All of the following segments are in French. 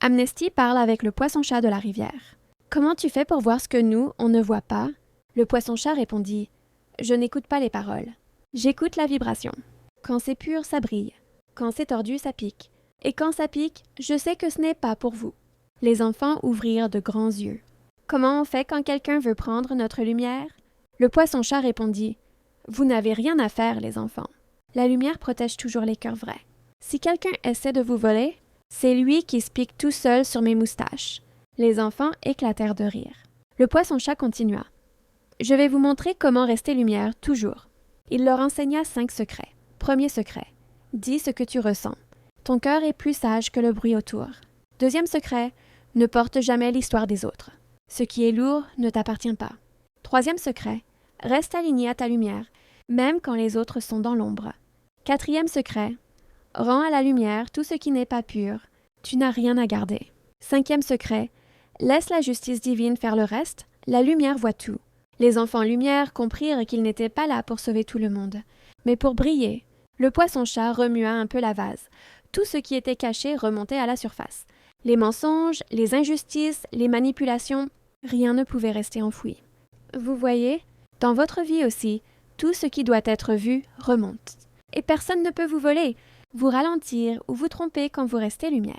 Amnesty parle avec le poisson-chat de la rivière. « Comment tu fais pour voir ce que nous, on ne voit pas ?» Le poisson-chat répondit « Je n'écoute pas les paroles. J'écoute la vibration. Quand c'est pur, ça brille. Quand c'est tordu, ça pique. Et quand ça pique, je sais que ce n'est pas pour vous. » Les enfants ouvrirent de grands yeux. « Comment on fait quand quelqu'un veut prendre notre lumière ?» Le poisson-chat répondit « Vous n'avez rien à faire, les enfants. La lumière protège toujours les cœurs vrais. Si quelqu'un essaie de vous voler, c'est lui qui se pique tout seul sur mes moustaches. » Les enfants éclatèrent de rire. Le poisson-chat continua. « Je vais vous montrer comment rester lumière toujours. » Il leur enseigna 5 secrets. Premier secret. Dis ce que tu ressens. Ton cœur est plus sage que le bruit autour. Deuxième secret. Ne porte jamais l'histoire des autres. Ce qui est lourd ne t'appartient pas. Troisième secret. Reste aligné à ta lumière, même quand les autres sont dans l'ombre. Quatrième secret. Rends à la lumière tout ce qui n'est pas pur. Tu n'as rien à garder. Cinquième secret. Laisse la justice divine faire le reste. La lumière voit tout. Les enfants lumière comprirent qu'ils n'étaient pas là pour sauver tout le monde, mais pour briller. Le poisson-chat remua un peu la vase. Tout ce qui était caché remontait à la surface. Les mensonges, les injustices, les manipulations, rien ne pouvait rester enfoui. Vous voyez, dans votre vie aussi, tout ce qui doit être vu remonte. Et personne ne peut vous voler, vous ralentir ou vous tromper quand vous restez lumière.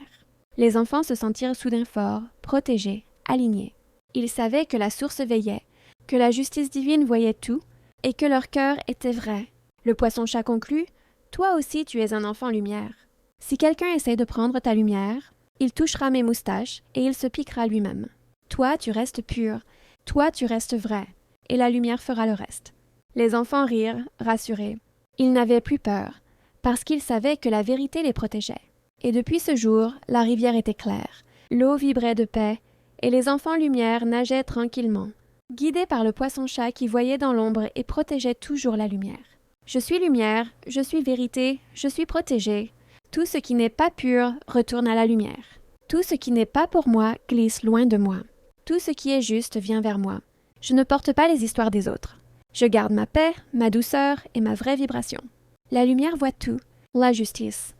Les enfants se sentirent soudain forts, protégés, alignés. Ils savaient que la source veillait, que la justice divine voyait tout et que leur cœur était vrai. Le poisson-chat conclut « Toi aussi tu es un enfant lumière. Si quelqu'un essaie de prendre ta lumière, il touchera mes moustaches et il se piquera lui-même. Toi tu restes pur, toi tu restes vrai, et la lumière fera le reste. » Les enfants rirent, rassurés. Ils n'avaient plus peur, parce qu'ils savaient que la vérité les protégeait. Et depuis ce jour, la rivière était claire, l'eau vibrait de paix, et les enfants lumière nageaient tranquillement, guidés par le poisson-chat qui voyait dans l'ombre et protégeait toujours la lumière. Je suis lumière, je suis vérité, je suis protégé. Tout ce qui n'est pas pur retourne à la lumière. Tout ce qui n'est pas pour moi glisse loin de moi. Tout ce qui est juste vient vers moi. Je ne porte pas les histoires des autres. Je garde ma paix, ma douceur et ma vraie vibration. La lumière voit tout, la justice.